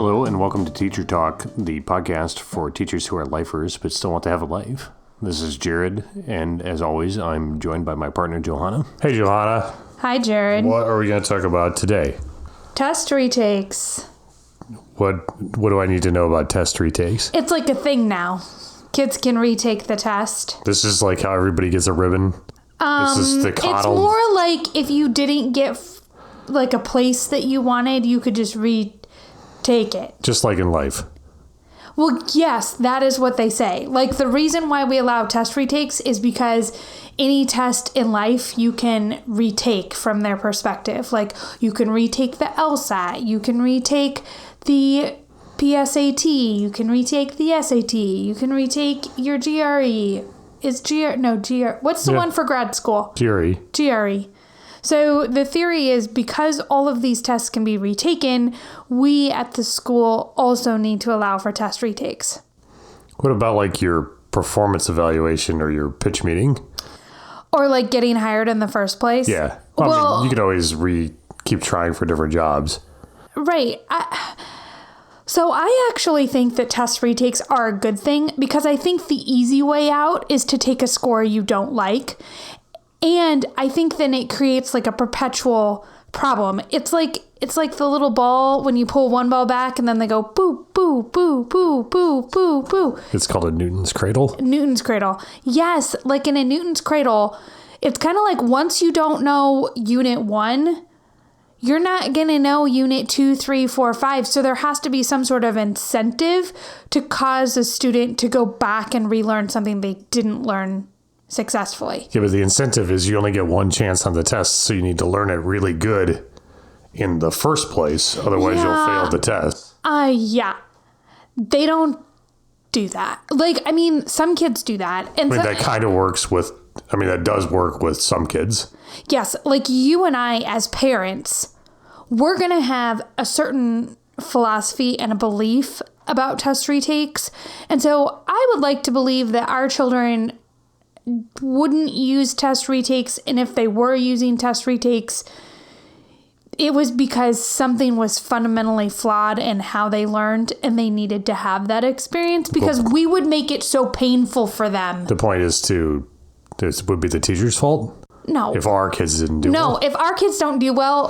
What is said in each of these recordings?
Hello and welcome to Teacher Talk, the podcast for teachers who are lifers but still want to have a life. This is Jared, and as always, I'm joined by my partner, Johanna. Hey, Johanna. Hi, Jared. What are we going to talk about today? Test retakes. What do I need to know about test retakes? It's like a thing now. Kids can retake the test. This is like how everybody gets a ribbon? This is the coddled... It's more like if you didn't get like a place that you wanted, you could just retake it. Just like in life. Well, yes, that is what they say. Like, the reason why we allow test retakes is because any test in life you can retake from their perspective. Like, you can retake the LSAT, you can retake the PSAT, you can retake the SAT, you can retake your GRE. What's the one for grad school? GRE. So the theory is because all of these tests can be retaken, we at the school also need to allow for test retakes. What about like your performance evaluation or your pitch meeting? Or like getting hired in the first place? Yeah. Well, I mean, you could always keep trying for different jobs. Right. So I actually think that test retakes are a good thing because I think the easy way out is to take a score you don't like. And I think then it creates like a perpetual problem. It's like the little ball when you pull one ball back and then they go boo, boo, boo, boo, boo, boo, boo. It's called a Newton's cradle? Newton's cradle. Yes, like in a Newton's cradle, it's kind of like once you don't know Unit 1, you're not going to know Unit 2, 3, 4, 5. So there has to be some sort of incentive to cause a student to go back and relearn something they didn't learn successfully. Yeah, but the incentive is you only get one chance on the test, so you need to learn it really good in the first place. Otherwise, you'll fail the test. Yeah. They don't do that. Like, I mean, some kids do that. And that kind of works with, that does work with some kids. Yes. Like you and I, as parents, we're going to have a certain philosophy and a belief about test retakes. And so I would like to believe that our children wouldn't use test retakes, and if they were using test retakes, it was because something was fundamentally flawed in how they learned and they needed to have that experience because we would make it so painful for them. The point is this would be the teacher's fault? No. If our kids didn't do well? No, if our kids don't do well,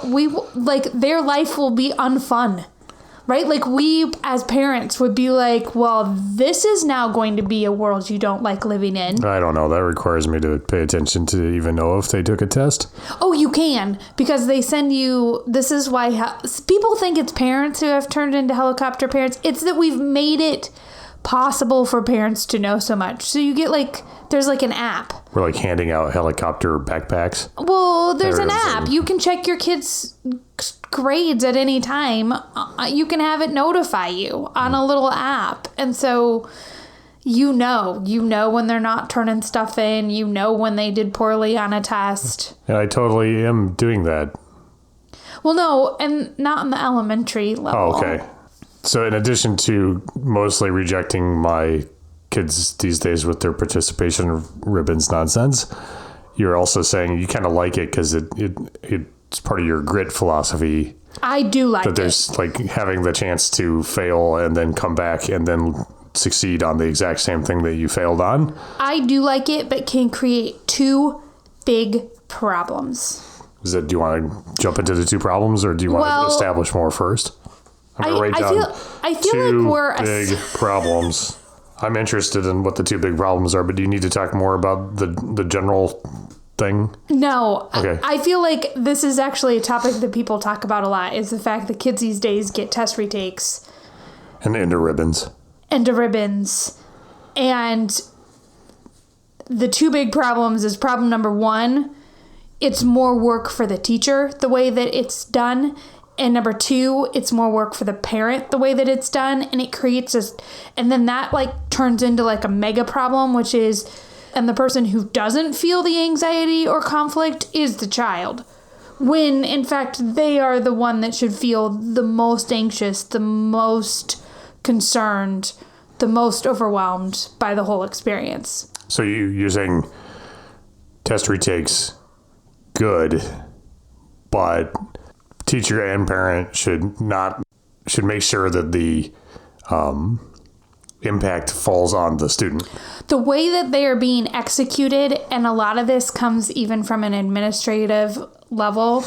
their life will be unfun. Right? Like we as parents would be like, well, this is now going to be a world you don't like living in. I don't know. That requires me to pay attention to even know if they took a test. Oh, you can, because they send you, this is why people think it's parents who have turned into helicopter parents. It's that we've made it possible for parents to know so much. So you get there's an app. We're handing out helicopter backpacks. Well, there's an app. You can check your kids' grades at any time. You can have it notify you on a little app. And so you know when they're not turning stuff in, when they did poorly on a test. And I totally am doing that. Well, no, and not on the elementary level. Oh, okay. So in addition to mostly rejecting my kids these days with their participation ribbons nonsense, you're also saying you kind of like it because it's part of your grit philosophy. I do like that there's having the chance to fail and then come back and then succeed on the exact same thing that you failed on. I do like it, but can create two big problems. Do you want to jump into the two problems or do you want to establish more first? I'm going to write down I feel like we're big problems. I'm interested in what the two big problems are, but do you need to talk more about the general thing? No. Okay. I feel like this is actually a topic that people talk about a lot, is the fact that kids these days get test retakes. And into ribbons. And the two big problems is problem number one, it's more work for the teacher the way that it's done. And number two, it's more work for the parent the way that it's done. And it creates and then that turns into a mega problem, which is, and the person who doesn't feel the anxiety or conflict is the child. When in fact, they are the one that should feel the most anxious, the most concerned, the most overwhelmed by the whole experience. So you're saying test retakes good, but teacher and parent should should make sure that the impact falls on the student. The way that they are being executed, and a lot of this comes even from an administrative level,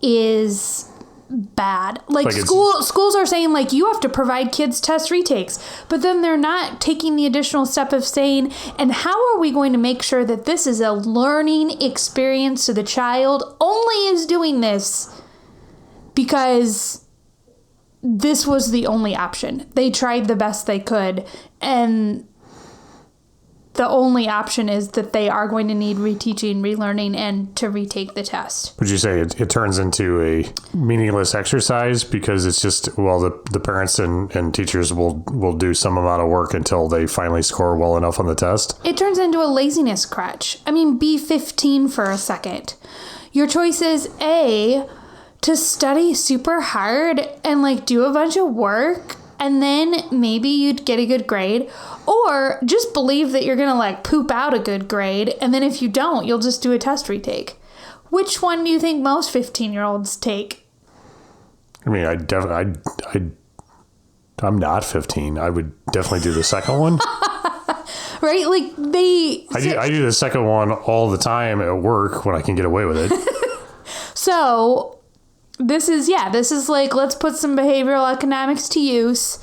is bad. Like schools are saying, like, you have to provide kids test retakes, but then they're not taking the additional step of saying, and how are we going to make sure that this is a learning experience so the child only is doing this because this was the only option. They tried the best they could, and the only option is that they are going to need reteaching, relearning, and to retake the test. Would you say it turns into a meaningless exercise because it's just, well, the parents and teachers will do some amount of work until they finally score well enough on the test? It turns into a laziness crutch. I mean, be 15 for a second. Your choice is A, to study super hard and like do a bunch of work, and then maybe you'd get a good grade, or just believe that you're going to like poop out a good grade, and then if you don't, you'll just do a test retake. Which one do you think most 15-year-olds take? I mean, I'm not 15. I would definitely do the second one. Right? Like I do the second one all the time at work when I can get away with it. So this is like, let's put some behavioral economics to use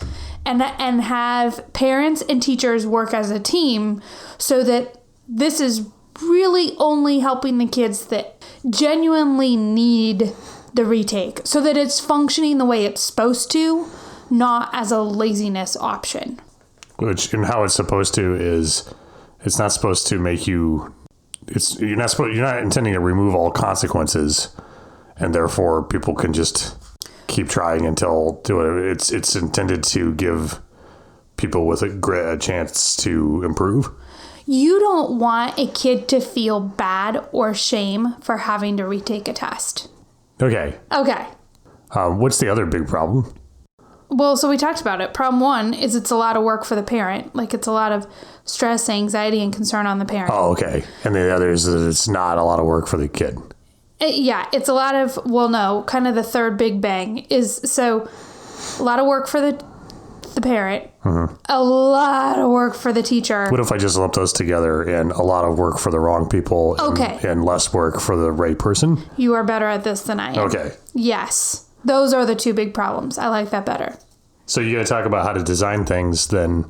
and have parents and teachers work as a team so that this is really only helping the kids that genuinely need the retake, so that it's functioning the way it's supposed to, not as a laziness option. Which, and how it's supposed to is, it's not supposed to make you, you're not intending to remove all consequences, and therefore people can just keep trying until it's intended to give people with a chance to improve. You don't want a kid to feel bad or shame for having to retake a test. Okay. What's the other big problem? Well, so we talked about it. Problem one is it's a lot of work for the parent. Like, it's a lot of stress, anxiety, and concern on the parent. Oh, okay. And the other is that it's not a lot of work for the kid. Yeah, it's a lot of, well, no, kind of the third big bang is, so a lot of work for the parent, a lot of work for the teacher. What if I just lump those together and a lot of work for the wrong people and less work for the right person? You are better at this than I am. Okay. Yes. Those are the two big problems. I like that better. So you got to talk about how to design things then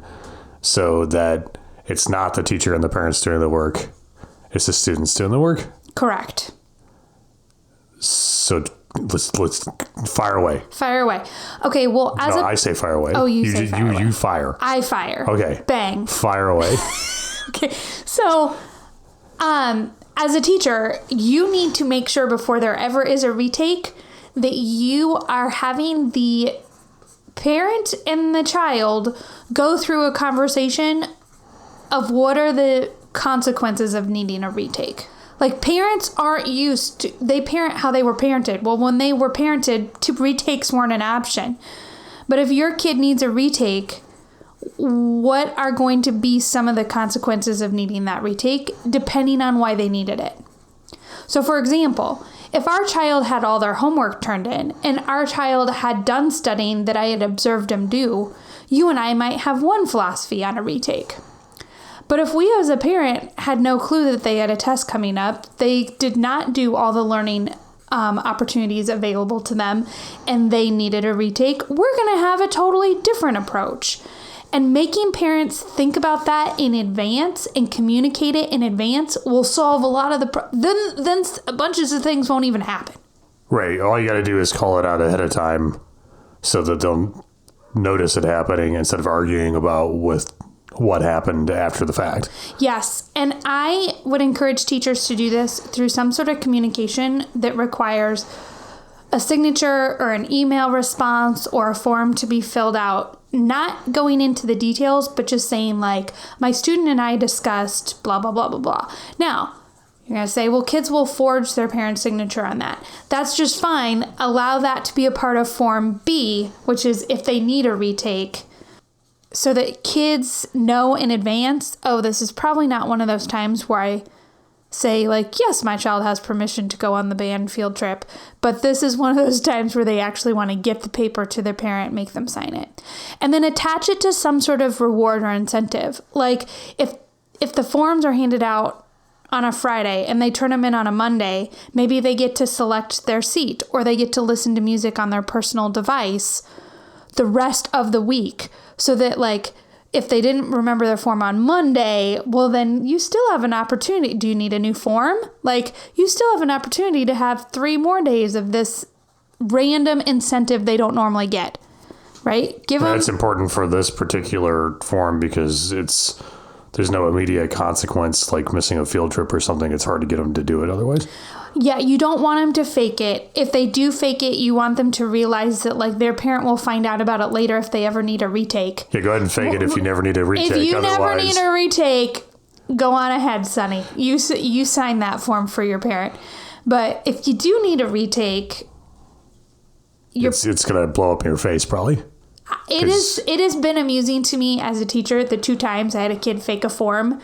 so that it's not the teacher and the parents doing the work. It's the students doing the work? Correct. So let's fire away. Fire away. Okay, well, I say fire away. Oh, you say fire away. You fire. I fire. Okay. Bang. Fire away. Okay. So, as a teacher, you need to make sure before there ever is a retake that you are having the parent and the child go through a conversation of what are the consequences of needing a retake. Like, parents aren't used to, they parent how they were parented. Well, when they were parented, retakes weren't an option. But if your kid needs a retake, what are going to be some of the consequences of needing that retake, depending on why they needed it? So, for example, if our child had all their homework turned in, and our child had done studying that I had observed them do, you and I might have one philosophy on a retake. But if we as a parent had no clue that they had a test coming up, they did not do all the learning opportunities available to them, and they needed a retake, we're going to have a totally different approach. And making parents think about that in advance and communicate it in advance will solve a lot of the then bunches of things won't even happen. Right. All you got to do is call it out ahead of time so that they'll notice it happening instead of arguing about what happened after the fact. Yes. And I would encourage teachers to do this through some sort of communication that requires a signature or an email response or a form to be filled out, not going into the details, but just saying like, my student and I discussed blah, blah, blah, blah, blah. Now, you're going to say, well, kids will forge their parent's signature on that. That's just fine. Allow that to be a part of Form B, which is if they need a retake, so that kids know in advance, oh, this is probably not one of those times where I say like, yes, my child has permission to go on the band field trip, but this is one of those times where they actually want to get the paper to their parent, make them sign it. And then attach it to some sort of reward or incentive. Like if the forms are handed out on a Friday and they turn them in on a Monday, maybe they get to select their seat or they get to listen to music on their personal device the rest of the week, so that like if they didn't remember their form on Monday, well, then you still have an opportunity. Do you need a new form? Like, you still have an opportunity to have 3 more days of this random incentive they don't normally get, right? That's important for this particular form because there's no immediate consequence, like missing a field trip or something. It's hard to get them to do it otherwise. Yeah, you don't want them to fake it. If they do fake it, you want them to realize that like their parent will find out about it later if they ever need a retake. Yeah, go ahead and fake it if you never need a retake. If you never need a retake, go on ahead, Sonny. You sign that form for your parent. But if you do need a retake, it's going to blow up in your face probably. It has been amusing to me as a teacher the 2 times I had a kid fake a form.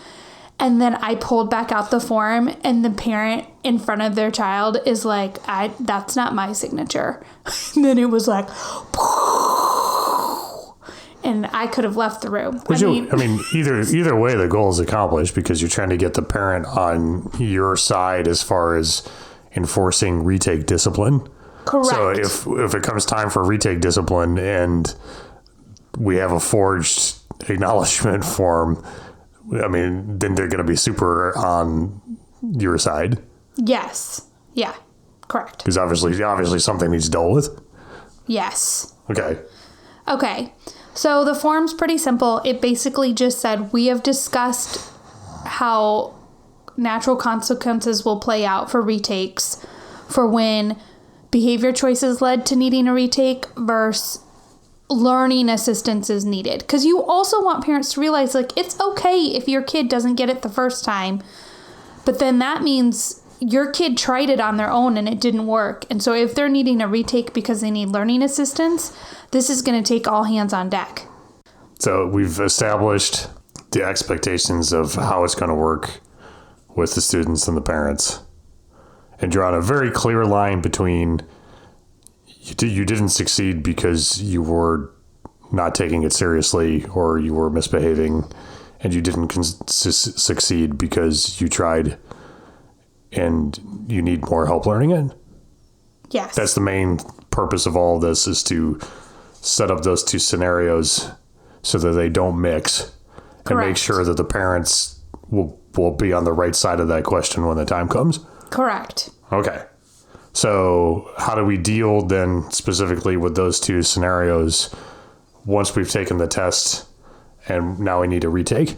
And then I pulled back out the form and the parent in front of their child is like, that's not my signature. And then it was like, and I could have left the room. Either way, the goal is accomplished because you're trying to get the parent on your side as far as enforcing retake discipline. Correct. So if it comes time for retake discipline and we have a forged acknowledgement form, then they're going to be super on your side. Yes. Yeah. Correct. Because obviously something needs dealt with. Yes. Okay. So the form's pretty simple. It basically just said, we have discussed how natural consequences will play out for retakes for when behavior choices led to needing a retake versus learning assistance is needed. Because you also want parents to realize, like, it's okay if your kid doesn't get it the first time, but then that means your kid tried it on their own and it didn't work. And so if they're needing a retake because they need learning assistance, this is going to take all hands on deck. So we've established the expectations of how it's going to work with the students and the parents and drawn a very clear line between you didn't succeed because you were not taking it seriously or you were misbehaving, and you didn't succeed because you tried and you need more help learning it. Yes. That's the main purpose of all of this, is to set up those 2 scenarios so that they don't mix. Correct. And make sure that the parents will be on the right side of that question when the time comes. Correct. Okay. So how do we deal then specifically with those 2 scenarios once we've taken the test and now we need a retake?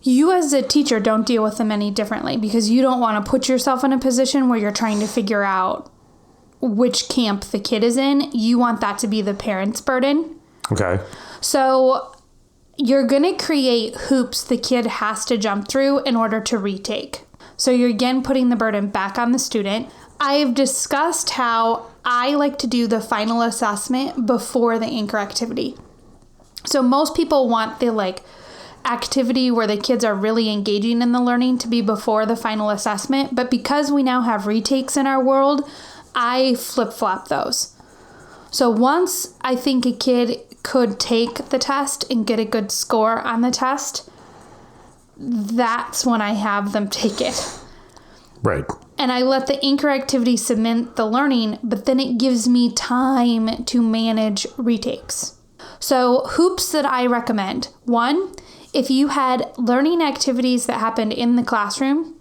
You as a teacher don't deal with them any differently because you don't want to put yourself in a position where you're trying to figure out which camp the kid is in. You want that to be the parent's burden. Okay. So you're going to create hoops the kid has to jump through in order to retake. So you're again putting the burden back on the student. I've discussed how I like to do the final assessment before the anchor activity. So most people want the activity where the kids are really engaging in the learning to be before the final assessment. But because we now have retakes in our world, I flip-flop those. So once I think a kid could take the test and get a good score on the test, that's when I have them take it. Right. And I let the anchor activity cement the learning, but then it gives me time to manage retakes. So hoops that I recommend. 1, if you had learning activities that happened in the classroom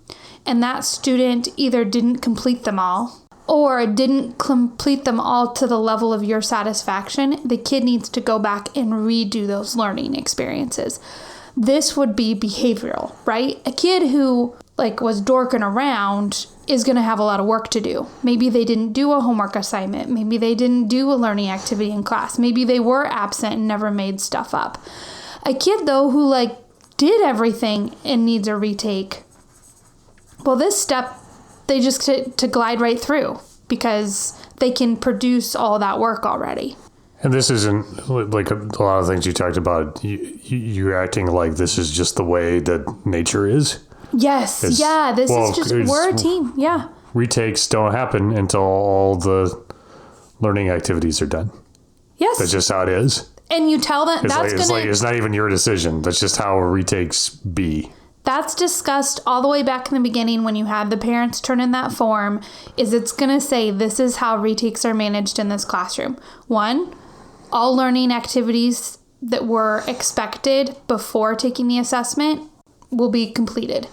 and that student either didn't complete them all or didn't complete them all to the level of your satisfaction, the kid needs to go back and redo those learning experiences. This would be behavioral, right? A kid who was dorking around is going to have a lot of work to do. Maybe they didn't do a homework assignment. Maybe they didn't do a learning activity in class. Maybe they were absent and never made stuff up. A kid, though, who did everything and needs a retake, well, this step, they just to glide right through because they can produce all that work already. And this isn't like a lot of things you talked about. You're acting like this is just the way that nature is. Yes. This is just, we're a team. Yeah. Retakes don't happen until all the learning activities are done. Yes. That's just how it is. And you tell them it's not even your decision. That's just how retakes be. That's discussed all the way back in the beginning when you had the parents turn in that form, is it's going to say this is how retakes are managed in this classroom. 1, all learning activities that were expected before taking the assessment will be completed.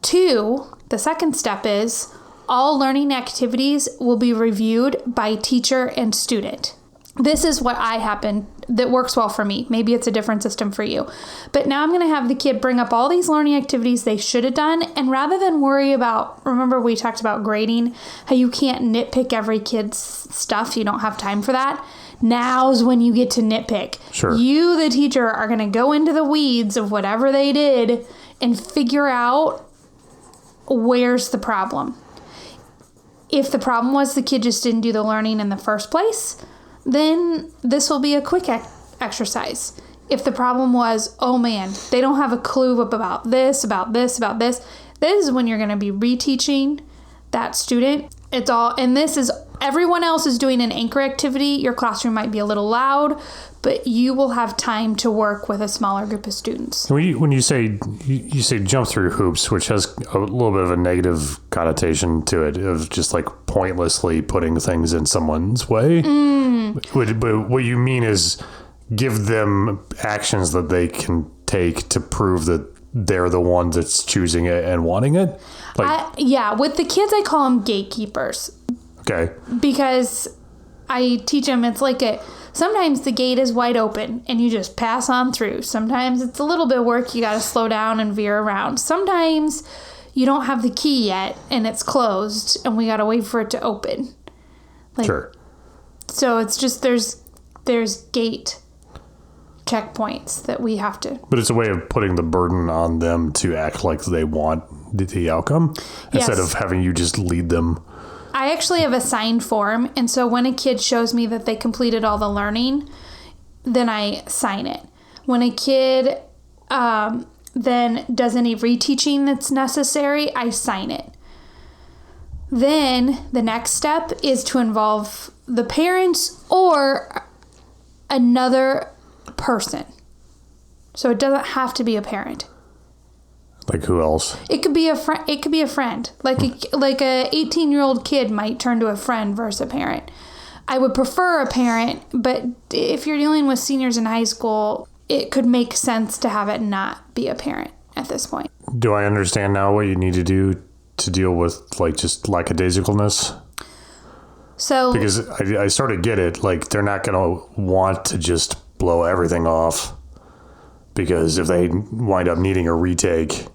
2, the second step is all learning activities will be reviewed by teacher and student. This is what that works well for me. Maybe it's a different system for you. But now I'm going to have the kid bring up all these learning activities they should have done. And rather than worry about, remember we talked about grading, how you can't nitpick every kid's stuff. You don't have time for that. Now's when you get to nitpick. Sure. You, the teacher, are going to go into the weeds of whatever they did and figure out where's the problem. If the problem was the kid just didn't do the learning in the first place, then this will be a quick exercise. If the problem was, oh man, they don't have a clue about this, this is when you're going to be reteaching that student. It's all, and this is, everyone else is doing an anchor activity. Your classroom might be a little loud, but you will have time to work with a smaller group of students. When you say jump through hoops, which has a little bit of a negative connotation to it, of just like pointlessly putting things in someone's way. But what you mean is give them actions that they can take to prove that they're the one that's choosing it and wanting it? With the kids, I call them gatekeepers. Okay. Because I teach them, it's like sometimes the gate is wide open and you just pass on through. Sometimes it's a little bit of work. You got to slow down and veer around. Sometimes you don't have the key yet and it's closed and we got to wait for it to open. Sure. So it's just, there's gate checkpoints that we have to. But it's a way of putting the burden on them to act like they want the outcome instead of having you just lead them. I actually have a signed form, and so when a kid shows me that they completed all the learning, then I sign it. When a kid then does any reteaching that's necessary, I sign it. Then the next step is to involve the parents or another person. So it doesn't have to be a parent. Like who else? It could be a friend. It could be a friend. Like a 18-year-old kid might turn to a friend versus a parent. I would prefer a parent, but if you're dealing with seniors in high school, it could make sense to have it not be a parent at this point. Do I understand now what you need to do to deal with like just lackadaisicalness? So because I sort of get it. Like they're not going to want to just blow everything off, because if they wind up needing a retake,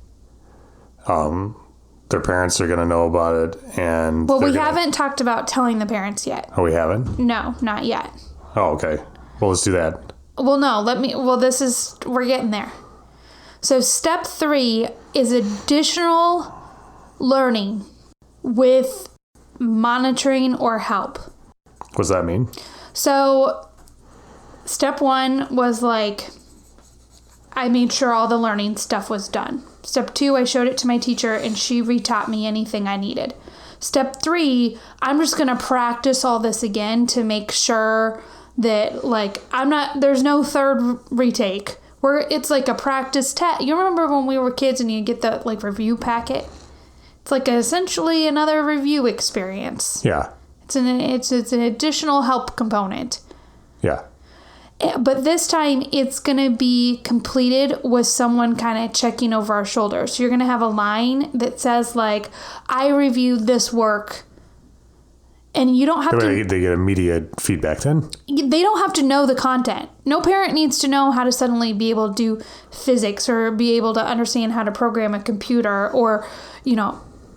their parents are going to know about it. And we haven't talked about telling the parents yet. Oh, we haven't? No, not yet. Oh, okay. Well, let's do that. Well, no, we're getting there. So step 3 is additional learning with monitoring or help. What's that mean? So step 1 was like, I made sure all the learning stuff was done. Step 2, I showed it to my teacher and she retaught me anything I needed. Step 3, I'm just going to practice all this again to make sure that there's no third retake where it's like a practice test. You remember when we were kids and you get the review packet? It's like essentially another review experience. Yeah. It's an additional help component. Yeah. But this time it's going to be completed with someone kind of checking over our shoulder. So you're going to have a line that says I reviewed this work. And you don't have to... They get immediate feedback then? They don't have to know the content. No parent needs to know how to suddenly be able to do physics or be able to understand how to program a computer or,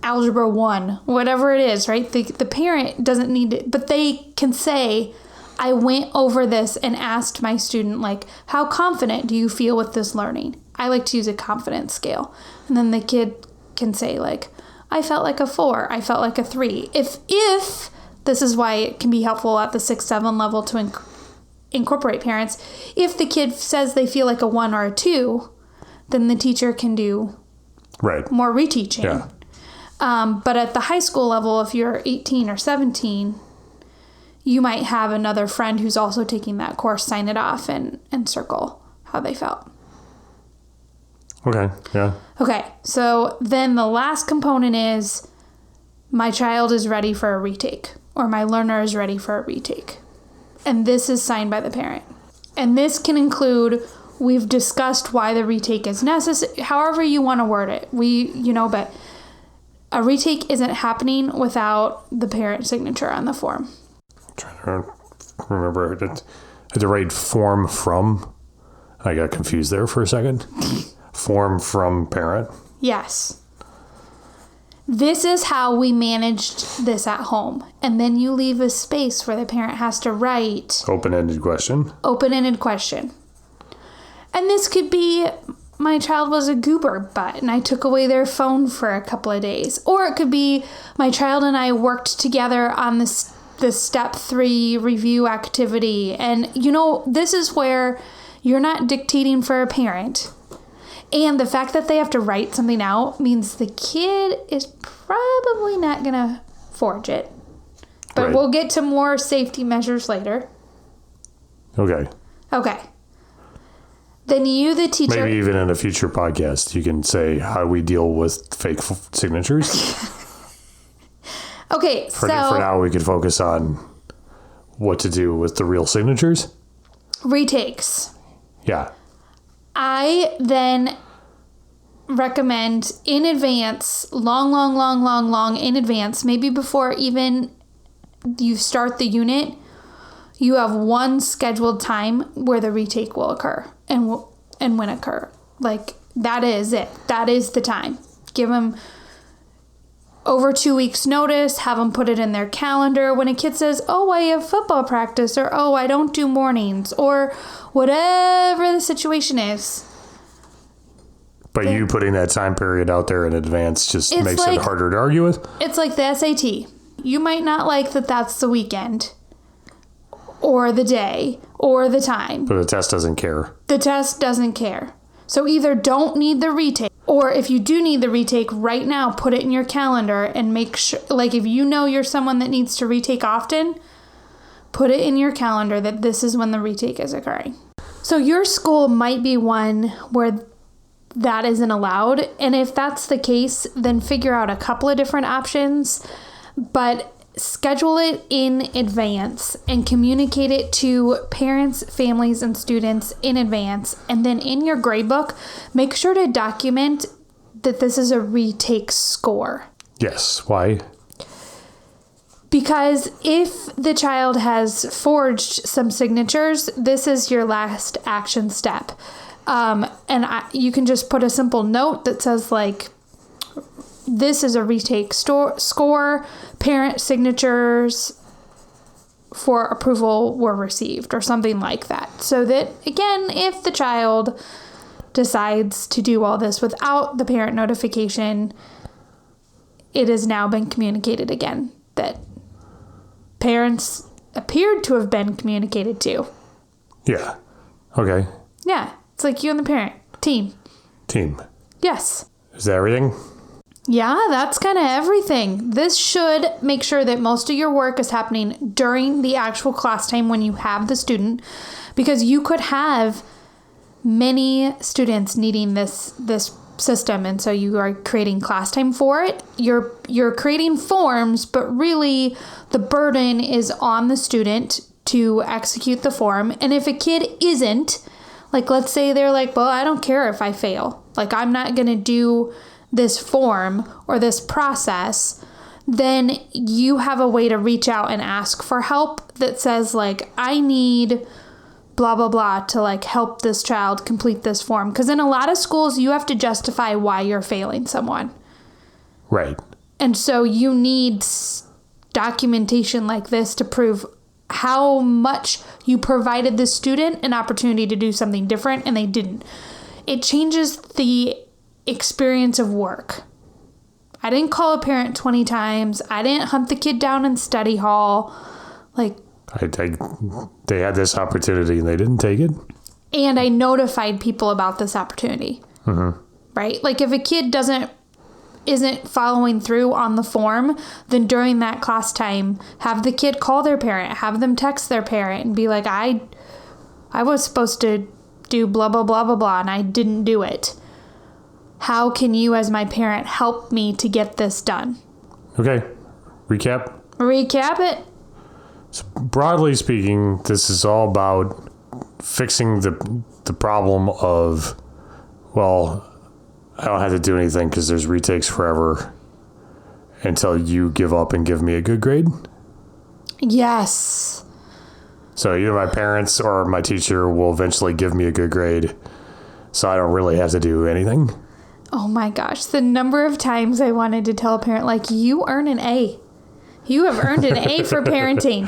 Algebra 1, whatever it is, right? The parent doesn't need it, but they can say, I went over this and asked my student, how confident do you feel with this learning? I like to use a confidence scale. And then the kid can say, I felt like a 4. I felt like a 3. If this is why it can be helpful at the 6-7 level to incorporate parents. If the kid says they feel like a 1 or a 2, then the teacher can do Right. more reteaching. Yeah. But at the high school level, if you're 18 or 17, you might have another friend who's also taking that course sign it off and circle how they felt. Okay. Yeah. Okay, so then the last component is my child is ready for a retake, or my learner is ready for a retake. And this is signed by the parent. And this can include, we've discussed why the retake is necessary, however you want to word it. But a retake isn't happening without the parent signature on the form. I'm trying to remember. I had to write form from. I got confused there for a second. Form from parent. Yes. This is how we managed this at home. And then you leave a space where the parent has to write. Open-ended question. Open-ended question. And this could be, my child was a goober butt and I took away their phone for a couple of days. Or it could be, my child and I worked together on the step 3 review activity. And, this is where you're not dictating for a parent. And the fact that they have to write something out means the kid is probably not going to forge it. But Right. We'll get to more safety measures later. Okay. Okay. Then you, the teacher... Maybe even in a future podcast, you can say how we deal with fake signatures. Okay, For now, we could focus on what to do with the real signatures. Retakes. Yeah. I then recommend in advance, long in advance, maybe before even you start the unit, you have one scheduled time where the retake will occur and when occur. Like, that is it. That is the time. Give them over 2 weeks notice, have them put it in their calendar. When a kid says, oh, I have football practice, or oh, I don't do mornings, or whatever the situation is. But you putting that time period out there in advance just makes it harder to argue with? It's like the SAT. You might not like that that's the weekend, or the day, or the time. But the test doesn't care. The test doesn't care. So either don't need the retake, or if you do need the retake right now, put it in your calendar and make sure, like if you know you're someone that needs to retake often, put it in your calendar that this is when the retake is occurring. So your school might be one where that isn't allowed. And if that's the case, then figure out a couple of different options, but schedule it in advance and communicate it to parents, families, and students in advance. And then in your gradebook, make sure to document that this is a retake score. Yes. Why? Because if the child has forged some signatures, this is your last action step. You can just put a simple note that says, like, this is a retake score, parent signatures for approval were received, or something like that. So that, again, if the child decides to do all this without the parent notification, it has now been communicated again that parents appeared to have been communicated to. Yeah. Okay. Yeah. It's like you and the parent. Team. Yes. Is that everything? Yeah, that's kind of everything. This should make sure that most of your work is happening during the actual class time when you have the student, because you could have many students needing this system, and so you are creating class time for it. You're creating forms, but really the burden is on the student to execute the form. And if a kid isn't, like, let's say they're like, well, I don't care if I fail. Like, I'm not going to do this form or this process, then you have a way to reach out and ask for help that says, like, I need blah, blah, blah to, like, help this child complete this form. Because in a lot of schools, you have to justify why you're failing someone. Right. And so you need documentation like this to prove how much you provided the student an opportunity to do something different and they didn't. It changes the experience of work. I didn't call a parent 20 times. I didn't hunt the kid down in study hall. Like, they had this opportunity and they didn't take it. And I notified people about this opportunity. Mm-hmm. right? Like if a kid isn't following through on the form, then during that class time, have the kid call their parent, have them text their parent and be like, I was supposed to do blah, blah, blah, blah, blah, and I didn't do it. How can you as my parent help me to get this done? Okay. Recap it. So broadly speaking, this is all about fixing the problem of, well, I don't have to do anything because there's retakes forever until you give up and give me a good grade. Yes. So either my parents or my teacher will eventually give me a good grade, so I don't really have to do anything. Oh my gosh, the number of times I wanted to tell a parent, like, you earn an A. You have earned an A for parenting.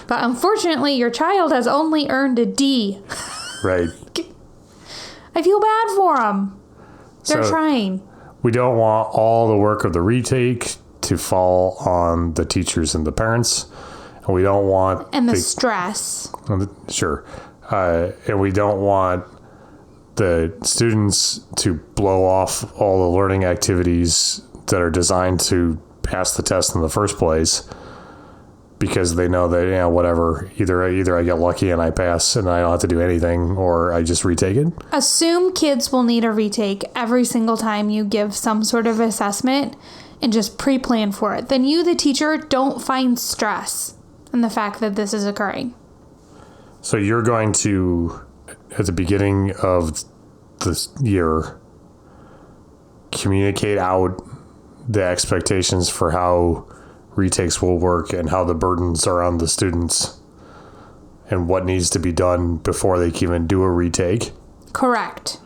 But unfortunately, your child has only earned a D. Right. I feel bad for them. They're trying. We don't want all the work of the retake to fall on the teachers and the parents. And we don't want... And the stress. Sure. And we don't want the students to blow off all the learning activities that are designed to pass the test in the first place because they know that, whatever, either I get lucky and I pass and I don't have to do anything, or I just retake it. Assume kids will need a retake every single time you give some sort of assessment and just pre-plan for it. Then you, the teacher, don't find stress in the fact that this is occurring. So you're going to, at the beginning of this year, communicate out the expectations for how retakes will work and how the burdens are on the students and what needs to be done before they can even do a retake. Correct.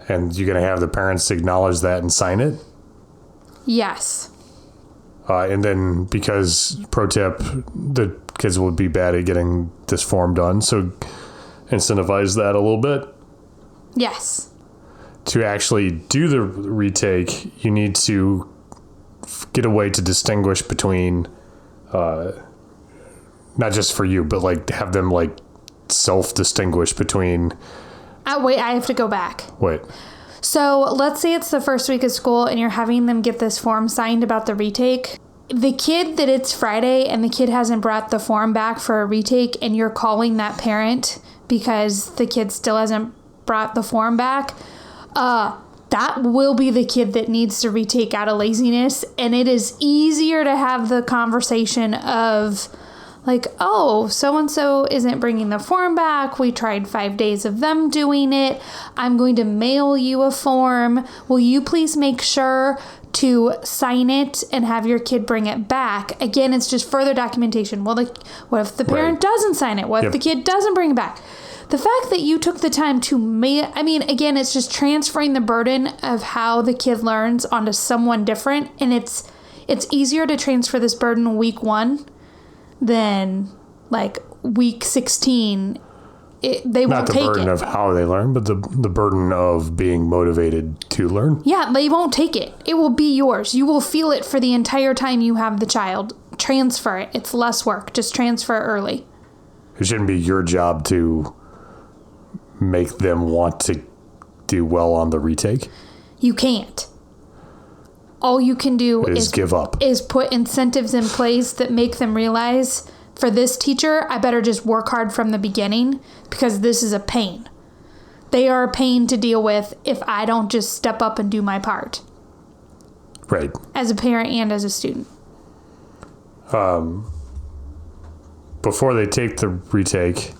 And you're going to have the parents acknowledge that and sign it? Yes. And then, because, pro tip, the kids will be bad at getting this form done, so incentivize that a little bit. Yes. To actually do the retake, you need to get a way to distinguish between, not just for you, but like have them like self-distinguish between. Wait, I have to go back. Wait. So let's say it's the first week of school and you're having them get this form signed about the retake. The kid that it's Friday and the kid hasn't brought the form back for a retake and you're calling that parent because the kid still hasn't brought the form back, that will be the kid that needs to retake out of laziness. And it is easier to have the conversation of like, oh, so-and-so isn't bringing the form back. We tried 5 days of them doing it. I'm going to mail you a form. Will you please make sure to sign it and have your kid bring it back? Again, it's just further documentation. Well, what if the parent doesn't sign it? What if the kid doesn't bring it back? The fact that you took the time to again, it's just transferring the burden of how the kid learns onto someone different. And it's easier to transfer this burden week 1 than like week 16. They won't take it. Not the burden of how they learn, but the burden of being motivated to learn. Yeah, they won't take it. It will be yours. You will feel it for the entire time you have the child. Transfer it. It's less work. Just transfer it early. It shouldn't be your job to make them want to do well on the retake. You can't. All you can do is give up. Is put incentives in place that make them realize, for this teacher, I better just work hard from the beginning because this is a pain. They are a pain to deal with if I don't just step up and do my part. Right. As a parent and as a student. Before they take the retake,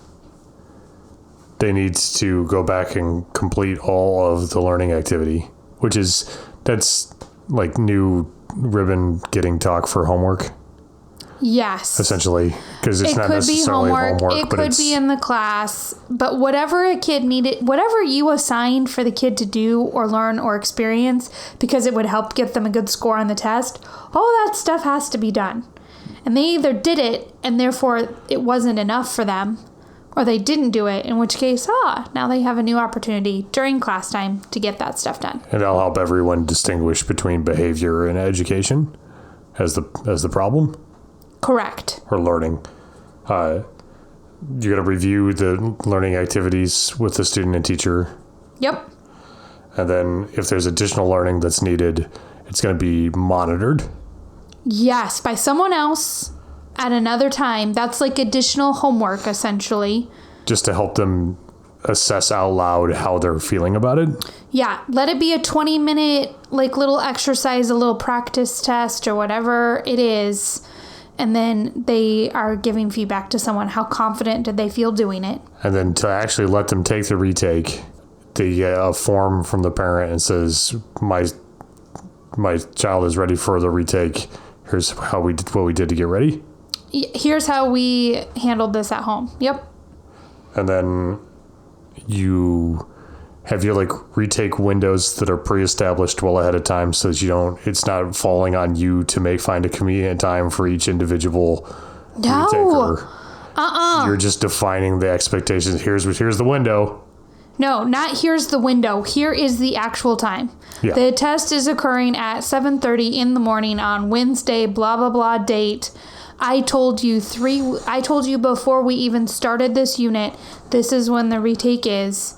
they need to go back and complete all of the learning activity, that's like new ribbon getting talk for homework. Yes. Essentially, because it's not necessarily homework. It could be in the class, but whatever a kid needed, whatever you assigned for the kid to do or learn or experience, because it would help get them a good score on the test, all that stuff has to be done. And they either did it and therefore it wasn't enough for them, or they didn't do it, in which case, now they have a new opportunity during class time to get that stuff done. And that'll help everyone distinguish between behavior and education as the problem. Correct. Or learning. You're going to review the learning activities with the student and teacher. Yep. And then if there's additional learning that's needed, it's going to be monitored. Yes, by someone else at another time. That's like additional homework, essentially. Just to help them assess out loud how they're feeling about it. Yeah, let it be a 20-minute like little exercise, a little practice test or whatever it is. And then they are giving feedback to someone. How confident did they feel doing it? And then to actually let them take the retake, they get a form from the parent and says, my child is ready for the retake. Here's how we did what we did to get ready. Here's how we handled this at home. Yep. And then you have your like retake windows that are pre-established well ahead of time, so that it's not falling on you to find a convenient time for each individual retaker. You're just defining the expectations. Here's the window. No, not here's the window. Here is the actual time. Yeah. The test is occurring at 7:30 in the morning on Wednesday, blah, blah, blah date. I told you before we even started this unit, this is when the retake is.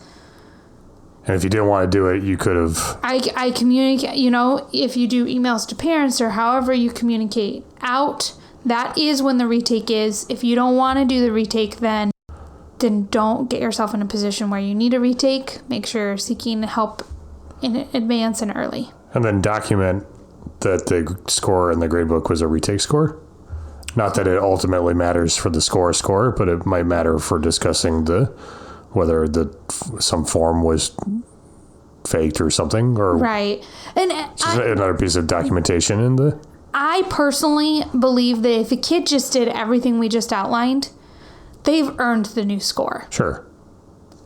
And if you didn't want to do it, you could have. I communicate, if you do emails to parents or however you communicate out, that is when the retake is. If you don't want to do the retake, then don't get yourself in a position where you need a retake. Make sure you're seeking help in advance and early. And then document that the score in the gradebook was a retake score. Not that it ultimately matters for the score, but it might matter for discussing whether some form was faked or something, or right. And another piece of documentation in the. I personally believe that if a kid just did everything we just outlined, they've earned the new score. Sure.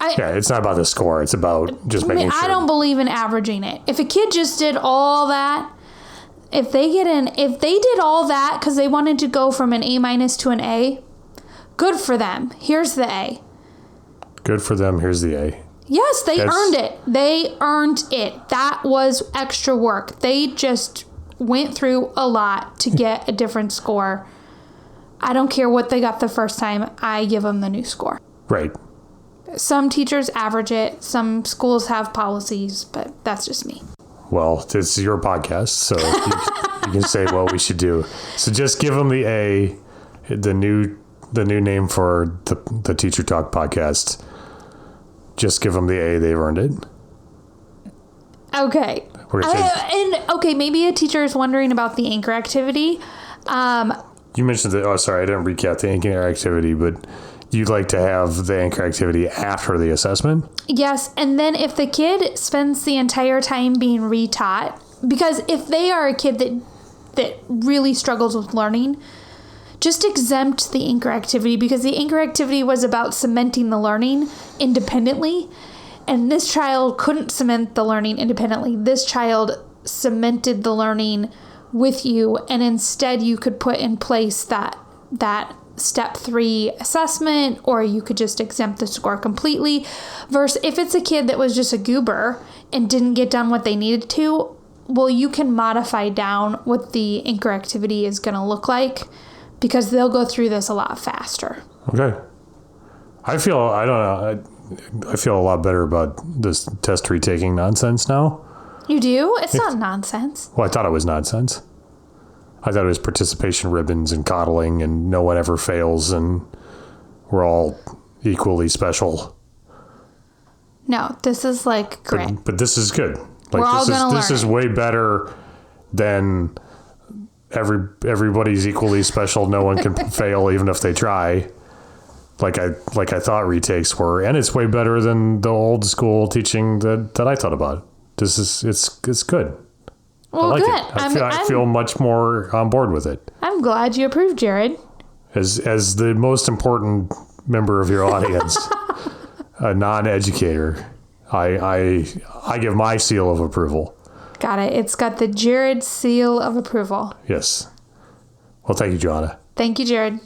It's not about the score. It's about just making sure. I don't believe in averaging it. If a kid just did all that, if they did all that because they wanted to go from an A- to an A, good for them. Here's the A. Good for them. Here's the A. Yes, they earned it. They earned it. That was extra work. They just went through a lot to get a different score. I don't care what they got the first time. I give them the new score. Right. Some teachers average it. Some schools have policies, but that's just me. Well, it's your podcast, so you can say what we should do. So just give them the A, the new name for the Teacher Talk podcast. Just give them the A. They've earned it. Okay. Maybe a teacher is wondering about the anchor activity. You mentioned that. Oh, sorry, I didn't recap the anchor activity, but you'd like to have the anchor activity after the assessment? Yes, and then if the kid spends the entire time being retaught, because if they are a kid that really struggles with learning, just exempt the anchor activity, because the anchor activity was about cementing the learning independently, and this child couldn't cement the learning independently. This child cemented the learning with you, and instead you could put in place that step 3 assessment, or you could just exempt the score completely. Versus if it's a kid that was just a goober and didn't get done what they needed to, well, you can modify down what the anchor activity is going to look like, because they'll go through this a lot faster. Okay. I feel a lot better about this test retaking nonsense now. You do? It's not nonsense. Well, I thought it was nonsense. I thought it was participation ribbons and coddling and no one ever fails and we're all equally special. No, this is like grit. But this is good. We're all gonna learn. This is way better than everybody's equally special. No one can fail even if they try. Like I thought retakes were, and it's way better than the old school teaching that I thought about. It's good. Well, I like good. it. I feel much more on board with it. I'm glad you approve, Jared. As the most important member of your audience, a non-educator, I give my seal of approval. Got it. It's got the Jared seal of approval. Yes. Well, thank you, Joanna. Thank you, Jared.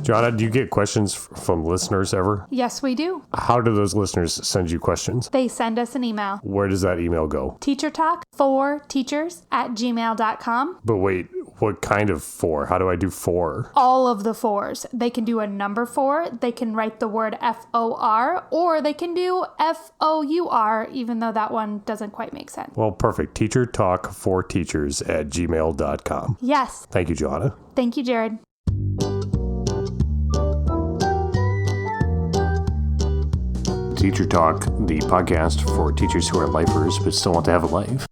Joanna, do you get questions from listeners ever? Yes, we do. How do those listeners send you questions? They send us an email. Where does that email go? teachertalk4teachers@gmail.com. But wait, What kind of 4? How do I do 4? All of the 4s. They can do a number 4, they can write the word FOR, or they can do FOUR, even though that one doesn't quite make sense. Well, perfect. Teacher Talk for Teachers at gmail.com. Yes. Thank you, Johanna. Thank you, Jared. Teacher Talk, the podcast for teachers who are lifers but still want to have a life.